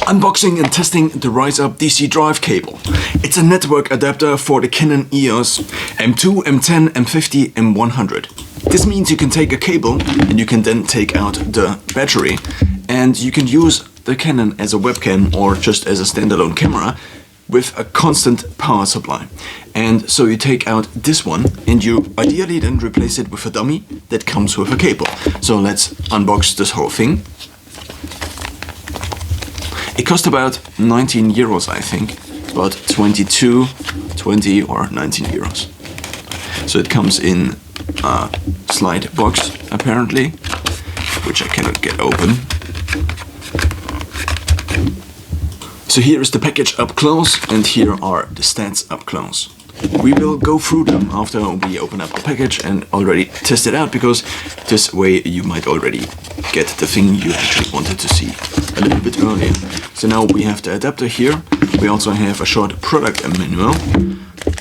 Unboxing and testing the Raisup DC drive cable. It's a network adapter for the Canon EOS M2, M10, M50, M100. This means you can take a cable and you can then take out the battery, and you can use the Canon as a webcam or just as a standalone camera with a constant power supply. And so you take out this one and you ideally then replace it with a dummy that comes with a cable. So let's unbox this whole thing. It cost about 19 euros, I think, about 22, 20 or 19 euros. So it comes in a slide box, apparently, which I cannot get open. So here is the package up close, and here are the stats up close. We will go through them after we open up the package and already test it out, because this way you might already get the thing you actually wanted to see a little bit earlier. So now we have the adapter here. We also have a short product manual,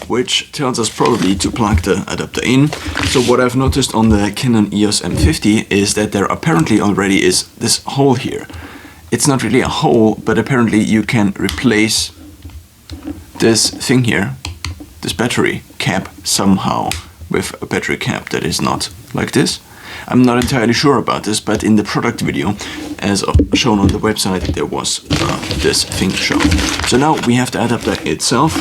which tells us probably to plug the adapter in. So what I've noticed on the Canon EOS M50 is that there apparently already is this hole here. It's not really a hole, but apparently you can replace this thing here, this battery cap, somehow with a battery cap that is not like this. I'm not entirely sure about this, but in the product video, as shown on the website, there was this thing shown. So now we have the adapter itself,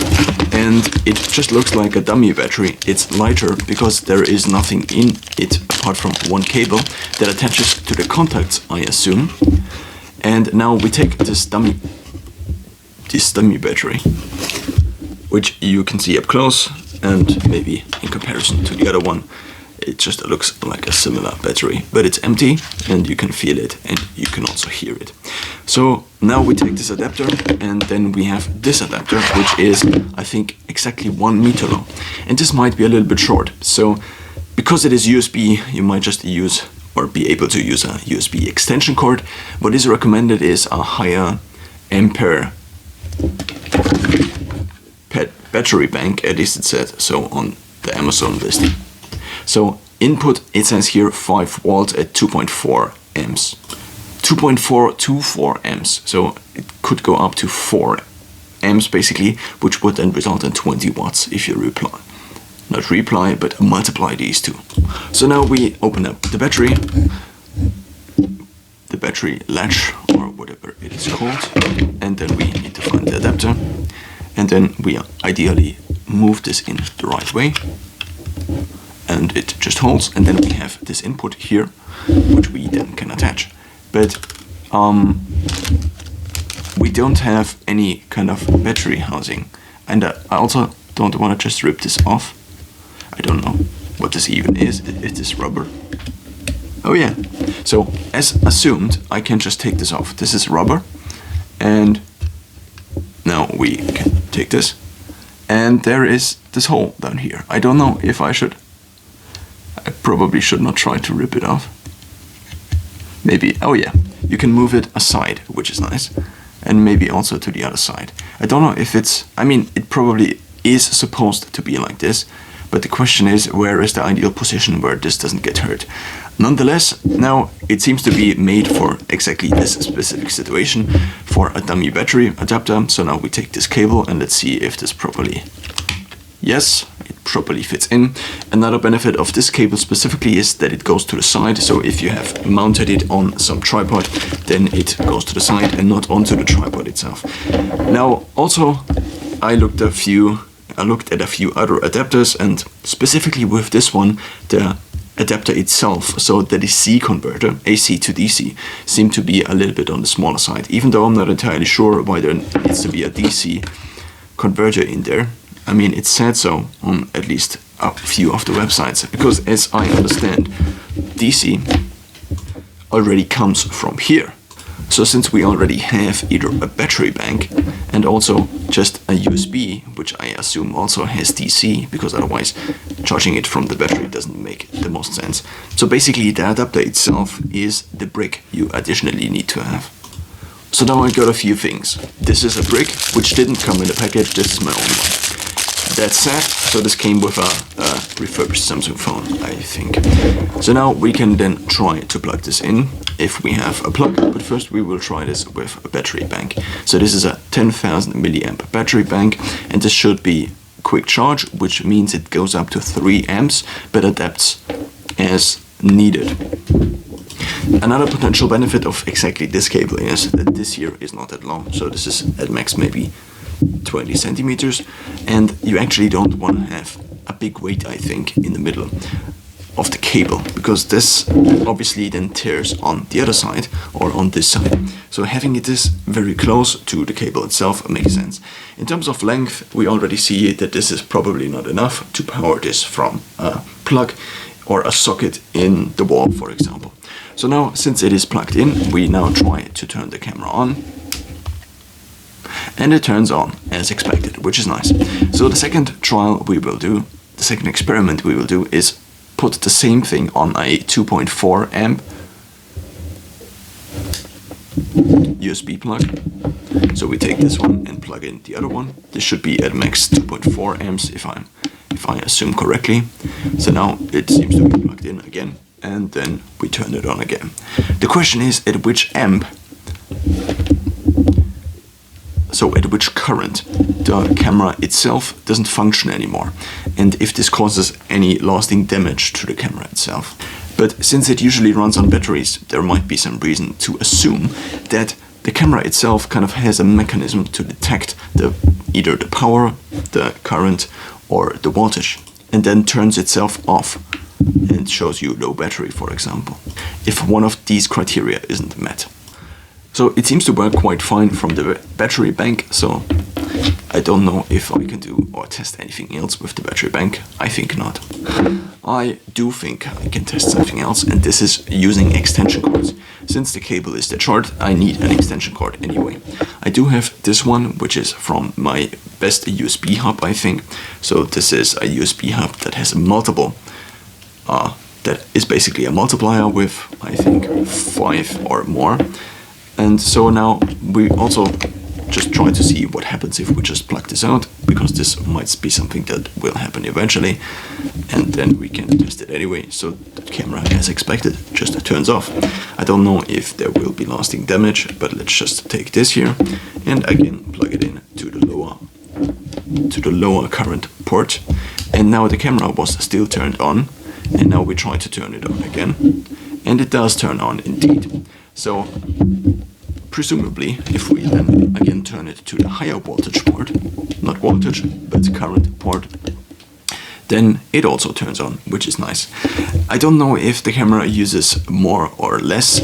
and it just looks like a dummy battery. It's lighter because there is nothing in it apart from one cable that attaches to the contacts, I assume. And now we take this dummy battery, which you can see up close, and maybe in comparison to the other one, it just looks like a similar battery, but it's empty and you can feel it and you can also hear it. So now we take this adapter, and then we have this adapter, which is, I think, exactly 1 meter long. And this might be a little bit short. So because it is USB, you might just use or be able to use a USB extension cord. What is recommended is a higher ampere battery bank, at least it said so on the Amazon listing. So input, it says here 5 volts at 2.4 amps. 2.424 amps. So it could go up to 4 amps basically, which would then result in 20 watts if you multiply these two. So now we open up the battery latch or whatever it is called, and then we need to find the adapter, and then we ideally move this in the right way, and it just holds, and then we have this input here, which we then can attach. But we don't have any kind of battery housing, and I also don't want to just rip this off. I don't know what this even is. Is this rubber? Oh yeah. So as assumed, I can just take this off. This is rubber, and now we can take this, and there is this hole down here. I don't know if I probably should not try to rip it off. Maybe, oh yeah, you can move it aside, which is nice, and maybe also to the other side. I don't know if it's, I mean, it probably is supposed to be like this, but the question is, where is the ideal position where this doesn't get hurt? Nonetheless, now it seems to be made for exactly this specific situation, for a dummy battery adapter. So now we take this cable and let's see if this properly, yes, it properly fits in. Another benefit of this cable specifically is that it goes to the side. So if you have mounted it on some tripod, then it goes to the side and not onto the tripod itself. Now also, I looked at a few other adapters, and specifically with this one, the adapter itself, so the DC converter, AC to DC, seemed to be a little bit on the smaller side, even though I'm not entirely sure why there needs to be a DC converter in there. I mean, it said so on at least a few of the websites, because as I understand, DC already comes from here. So since we already have either a battery bank and also just a USB, which I assume also has DC, because otherwise charging it from the battery doesn't make the most sense. So basically the adapter itself is the brick you additionally need to have. So now I got a few things. This is a brick which didn't come in the package, this is my own one. That's sad. So this came with a refurbished Samsung phone, I think. So now we can then try to plug this in if we have a plug, but first we will try this with a battery bank. So this is a 10,000 milliamp battery bank, and this should be quick charge, which means it goes up to 3 amps, but adapts as needed. Another potential benefit of exactly this cable is that this here is not that long, so this is at max maybe 20 centimeters, and you actually don't want to have a big weight, I think, in the middle of the cable, because this obviously then tears on the other side or on this side. So having it this very close to the cable itself makes sense. In terms of length, we already see that this is probably not enough to power this from a plug or a socket in the wall, for example. So now, since it is plugged in, we now try to turn the camera on. And it turns on as expected, which is nice. So the second trial we will do, the second experiment we will do, is put the same thing on a 2.4 amp USB plug. So we take this one and plug in the other one. This should be at max 2.4 amps if I assume correctly. So now it seems to be plugged in again, and then we turn it on again. The question is at which amp, so at which current the camera itself doesn't function anymore, and if this causes any lasting damage to the camera itself. But since it usually runs on batteries, there might be some reason to assume that the camera itself kind of has a mechanism to detect either the power, the current, or the voltage, and then turns itself off and shows you low battery, for example, if one of these criteria isn't met. So it seems to work quite fine from the battery bank, so I don't know if I can do or test anything else with the battery bank. I think not. I do think I can test something else, and this is using extension cords. Since the cable is that short, I need an extension cord anyway. I do have this one, which is from my best USB hub, I think. So this is a USB hub that has multiple, that is basically a multiplier with, I think, 5 or more. And so now we also just try to see what happens if we just plug this out, because this might be something that will happen eventually, and then we can test it anyway. So the camera, as expected, just turns off. I don't know if there will be lasting damage, but let's just take this here and again plug it in to the lower current port. And now the camera was still turned on, and now we try to turn it on again, and it does turn on indeed. So presumably, if we then again turn it to the higher voltage port, not voltage, but current port, then it also turns on, which is nice. I don't know if the camera uses more or less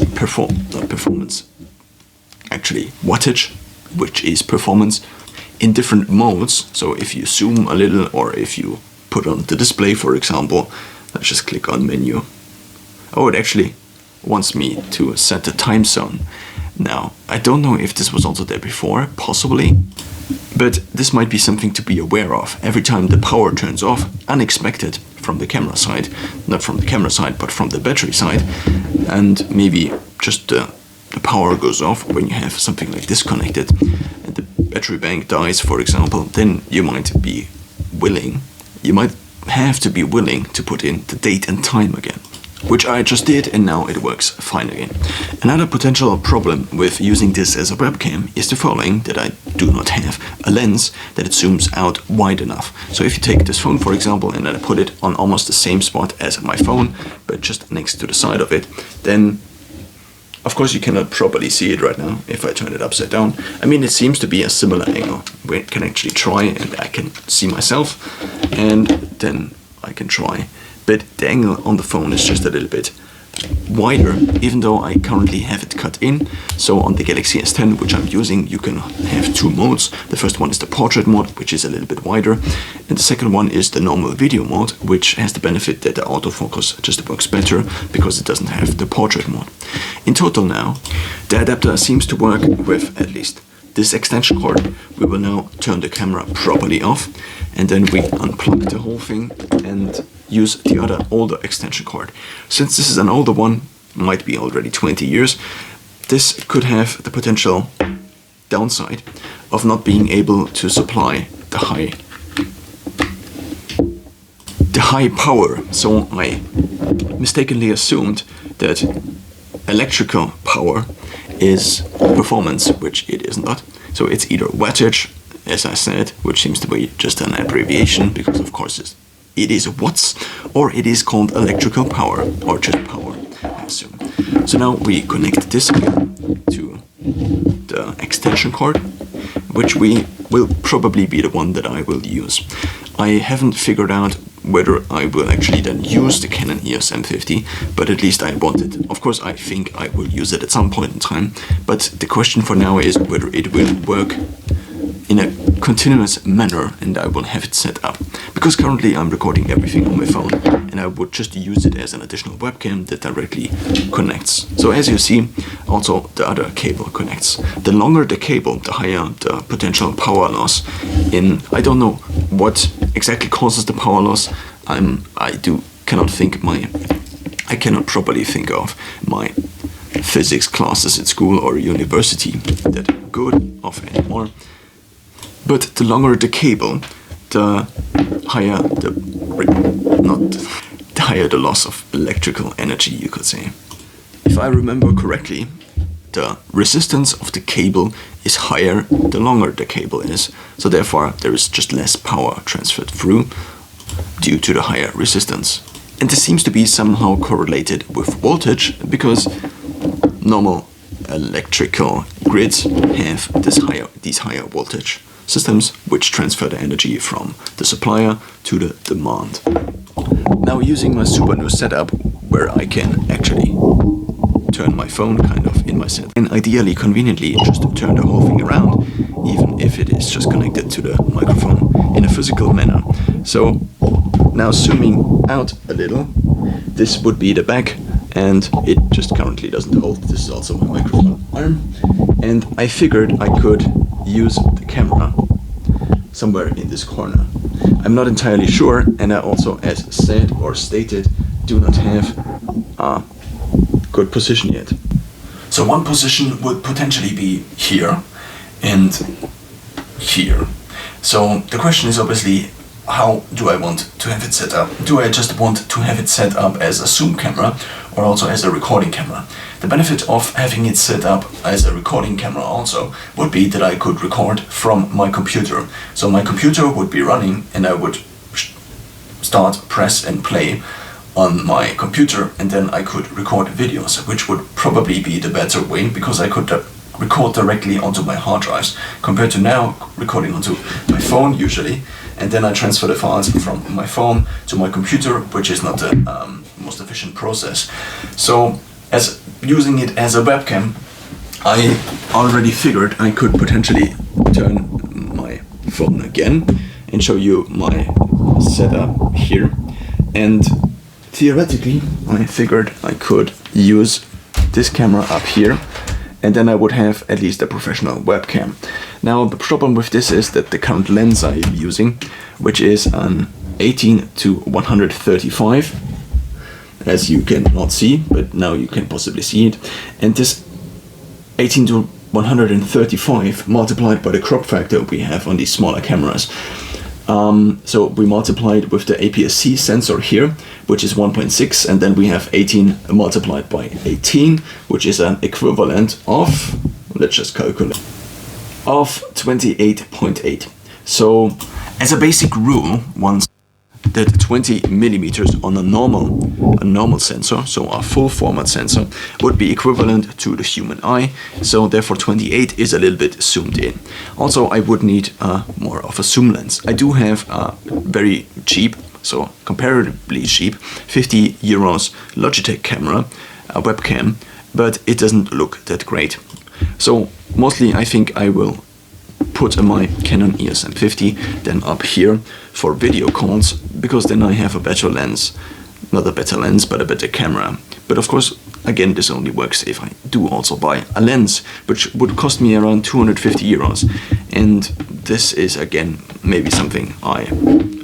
wattage, which is performance, in different modes. So if you zoom a little, or if you put on the display, for example, let's just click on menu. Oh, it actually wants me to set the time zone. Now, I don't know if this was also there before, possibly, but this might be something to be aware of. Every time the power turns off, unexpected from the camera side, not from the camera side, but from the battery side, and maybe just the power goes off when you have something like this connected, and the battery bank dies, for example, then you might have to be willing to put in the date and time again. Which I just did, and now it works fine again. Another potential problem with using this as a webcam is the following, that I do not have a lens that it zooms out wide enough. So if you take this phone, for example, and then I put it on almost the same spot as my phone, but just next to the side of it, then of course you cannot properly see it right now if I turn it upside down. I mean, it seems to be a similar angle. We can actually try, and I can see myself, and then I can try. But the angle on the phone is just a little bit wider, even though I currently have it cut in. So on the Galaxy S10, which I'm using, you can have two modes. The first one is the portrait mode, which is a little bit wider, and the second one is the normal video mode, which has the benefit that the autofocus just works better because it doesn't have the portrait mode. In total now, the adapter seems to work with at least this extension cord. We will now turn the camera properly off, and then we unplug the whole thing and use the other older extension cord. Since this is an older one, might be already 20 years, this could have the potential downside of not being able to supply the high the high power. So I mistakenly assumed that electrical power is performance, which it is not. So it's either wattage, as I said, which seems to be just an abbreviation, because of course it is watts, or it is called electrical power, or just power, I assume. So now we connect this here to the extension cord, which will probably be the one that I will use. I haven't figured out whether I will actually then use the Canon EOS M50, but at least I want it. Of course, I think I will use it at some point in time, but the question for now is whether it will work in a continuous manner and I will have it set up. Because currently I'm recording everything on my phone and I would just use it as an additional webcam that directly connects. So as you see, also the other cable connects. The longer the cable, the higher the potential power loss. I don't know what exactly causes the power loss. I cannot properly think of my physics classes at school or university that good of anymore. But the longer the cable, the higher the loss of electrical energy, you could say. If I remember correctly, the resistance of the cable is higher the longer the cable is, so therefore there is just less power transferred through due to the higher resistance. And this seems to be somehow correlated with voltage, because normal electrical grids have these higher voltage systems which transfer the energy from the supplier to the demand. Now, using my super new setup where I can actually turn my phone kind of in my set, and ideally conveniently just turn the whole thing around, even if it is just connected to the microphone in a physical manner. So now zooming out a little, this would be the back, and it just currently doesn't hold. This is also my microphone arm, and I figured I could use the camera somewhere in this corner. I'm not entirely sure, and I also, as said or stated, do not have a good position yet. So one position would potentially be here and here. So the question is obviously, how do I want to have it set up? Do I just want to have it set up as a zoom camera or also as a recording camera? The benefit of having it set up as a recording camera also would be that I could record from my computer. So my computer would be running and I would start, press and play on my computer, and then I could record videos, which would probably be the better way, because I could record directly onto my hard drives compared to now recording onto my phone usually, and then I transfer the files from my phone to my computer, which is not the most efficient process. So as using it as a webcam, I already figured I could potentially turn my phone again and show you my setup here, and theoretically I figured I could use this camera up here, and then I would have at least a professional webcam. Now the problem with this is that the current lens I'm using, which is an 18-135, as you cannot see, but now you can possibly see it, and this 18-135 multiplied by the crop factor we have on these smaller cameras. So we multiplied with the APS-C sensor here, which is 1.6, and then we have 18 multiplied by 18, which is an equivalent of, let's just calculate, of 28.8. So as a basic rule, once that 20 millimeters on a normal sensor, so a full format sensor, would be equivalent to the human eye, so therefore 28 is a little bit zoomed in. Also, I would need more of a zoom lens. I do have a very cheap, so comparatively cheap, 50 euros Logitech camera, a webcam, but it doesn't look that great. So mostly I think I will put my Canon EOS M50 then up here for video calls, because then I have a better lens. Not a better lens, but a better camera. But of course, again, this only works if I do also buy a lens, which would cost me around 250 euros. And this is, again, maybe something I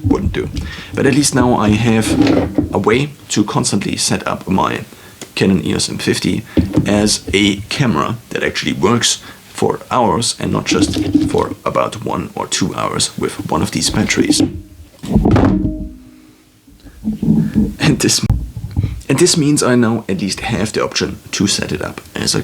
wouldn't do. But at least now I have a way to constantly set up my Canon EOS M50 as a camera that actually works for hours and not just for about 1 or 2 hours with one of these batteries. And this means I now at least have the option to set it up as a